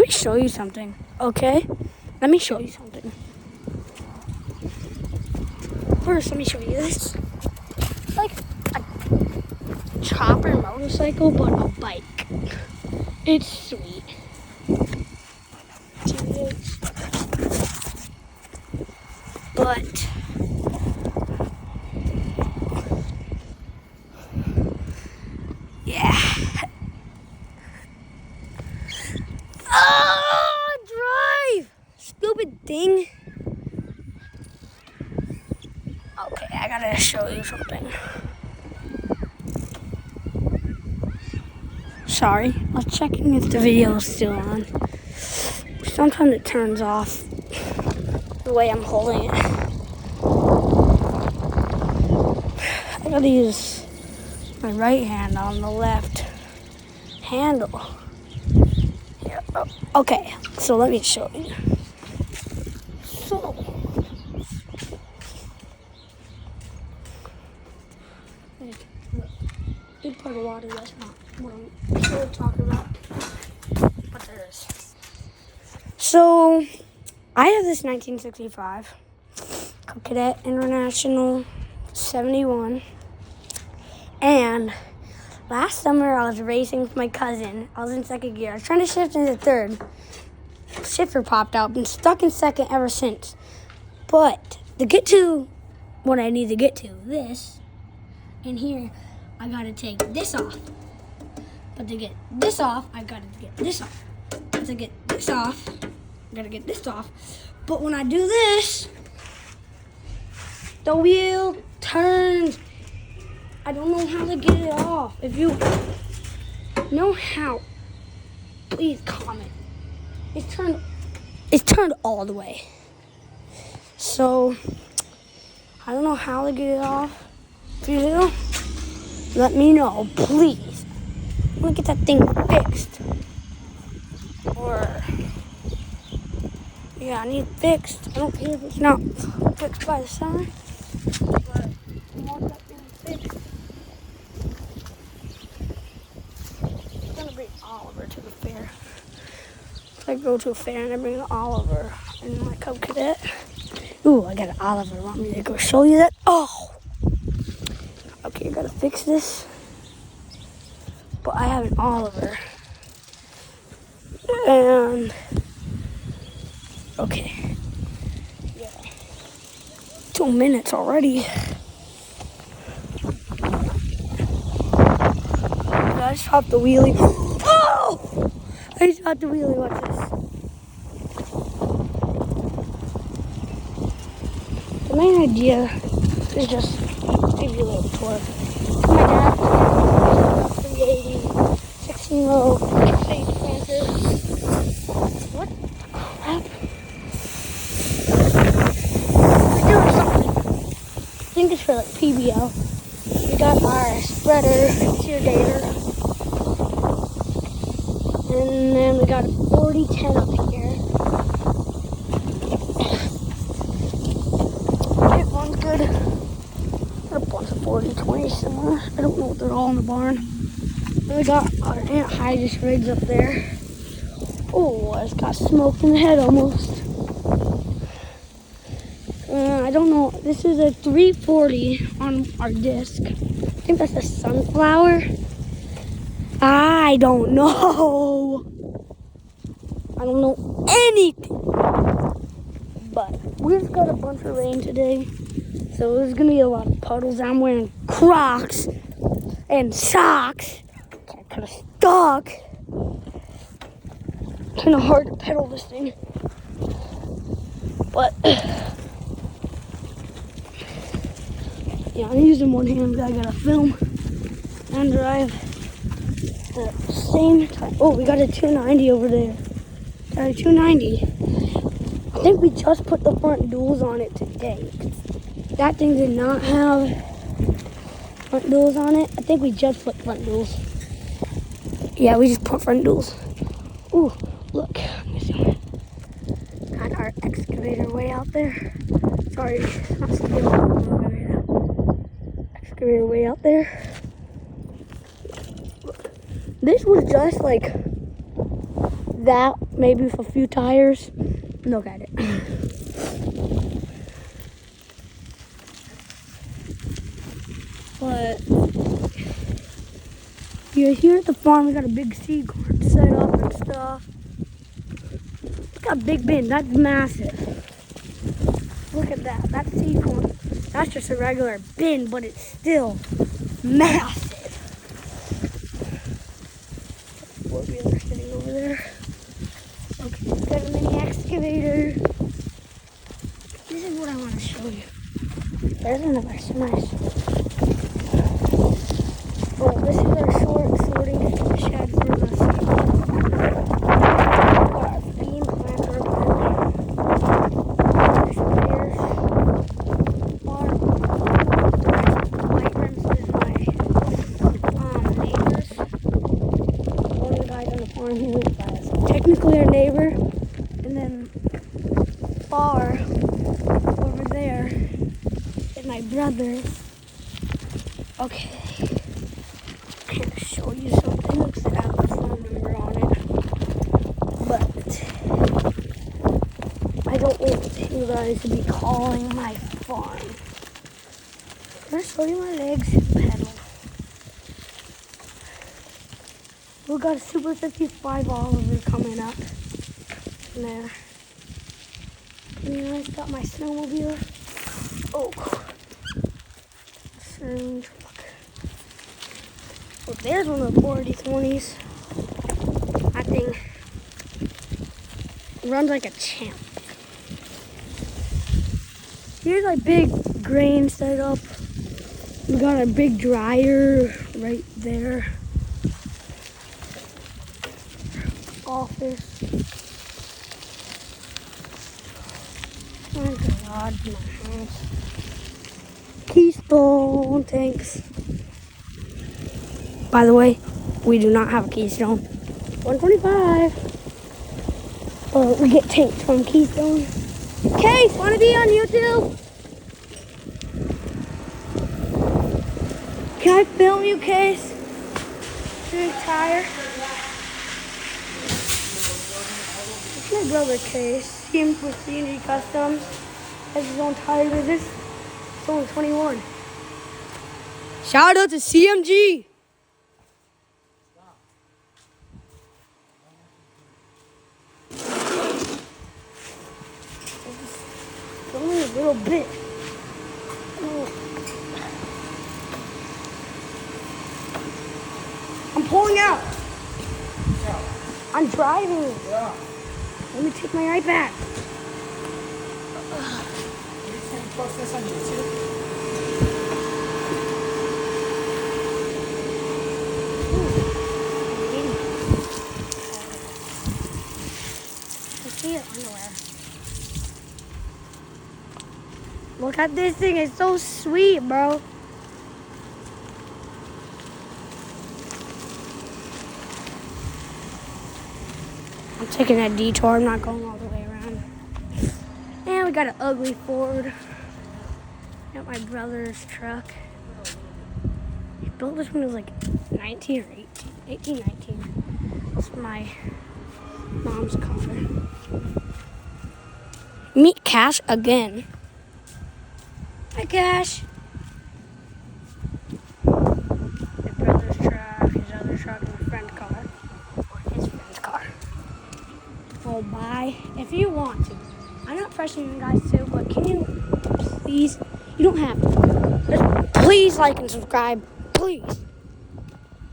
me show you something, okay? Let me show you something. First, let me show you this. It's like a chopper motorcycle, but a bike. It's sweet. But yeah. Oh, drive! Stupid thing. Okay, I gotta show you something. Sorry, I was checking if the video is still on. Sometimes it turns off the way I'm holding it. I gotta use my right hand on the left handle. Here. Oh, okay, so let me show you. So, big part of water, that's not what I'm really talking about. But there is. So, I have this 1965 Cadet International 71. And last summer, I was racing with my cousin. I was in second gear. I was trying to shift into third. Shifter popped out. Been stuck in second ever since. But to get to what I need to get to, this, in here, I gotta take this off. But to get this off, I gotta get this off. But to get this off, I gotta get this off. But when I do this, the wheel turns. I don't know how to get it off. If you know how, please comment. It's turned all the way. So, I don't know how to get it off. If you do, let me know, please. I want to get that thing fixed. Or, yeah, I need it fixed. I don't care if it's not fixed by the sun. But I want that thing fixed. I'm going to bring Oliver to the fair. I go to a fair and I bring Oliver and my Cub Cadet. Ooh, I got an Oliver. Want me to go show you that? Oh! Okay, I gotta fix this. But I have an Oliver. And... okay. Yeah. 2 minutes already. I just hopped the wheelie. Oh! I just hopped the wheelie. Watch this. The main idea is just give you a little tour. My dad, 380, 16-year-old Mercedes Panther. What the crap? We're doing something. I think it's for like PBL. We got our spreader, Teargator. And then we got a 4010 up here. It runs good. Got a bunch of 4020 somewhere. I don't know if they're all in the barn. Then we got our anhydrous rigs up there. Oh, I just got smoked in the head almost. I don't know. This is a 340 on our disc. I think that's a sunflower. I don't know. I don't know anything. But we just got a bunch of rain today. So there's going to be a lot of puddles. I'm wearing Crocs and socks. Kind of stuck. Kind of hard to pedal this thing. But, yeah, I'm using one hand, but I got to film and drive. The same time. Oh, we got a 290 over there. Got a 290. I think we just put the front duals on it today. That thing did not have front duals on it. I think we just put front duals. Yeah, we just put front duals. Ooh, look. Got our excavator way out there. Sorry, not still. Excavator way out there. This was just like that, maybe with a few tires. Look at it. But yeah, here at the farm, we got a big seed corn set up and stuff. Look how big bin. That's massive. Look at that. That's seed corn. That's just a regular bin, but it's still massive. Four-wheeler sitting over there. Okay, we've got a mini excavator. This is what I want to show you. There's another smash. Oh, this is our sorting shed for the bean planter. This there's our white rims is my neighbors. One of the guys on the farm, he lives by us. Technically our neighbor. And then far over there is my brother. Okay. I'm going to show you something that has a phone number on it. But I don't want you guys to be calling my farm. I'm going to show you my legs pedal. We got a Super 55 Oliver coming up. There. And then I got my snowmobile. Oh, look. Well, there's one of the 4020s. That thing runs like a champ. Here's our big grain setup. We got a big dryer right there. Office. Oh God, my house. Keystone tanks. By the way, we do not have a Keystone. 125. We get tanks from Keystone. Case, want to be on YouTube? Can I film you, Case? Big tire. It's my brother, Case. Him with C&D Customs. Has his own tire business. It's only 21. Shout out to CMG. Only a little bit. Oh. I'm pulling out. Yeah. I'm driving. Yeah. Let me take my iPad. Can you post this on YouTube? See your underwear. Look at this thing, it's so sweet, bro. I'm taking a detour, I'm not going all the way around. And we got an ugly Ford. Got my brother's truck. He built this when he was like 19 or 18, 19. It's my mom's car. Meet Cash again. Hi, Cash. My brother's truck, his other truck, and my friend's car. Or his friend's car. Well, bye. If you want to. I'm not pressuring you guys to, but can you please? You don't have to. Just please like and subscribe. Please.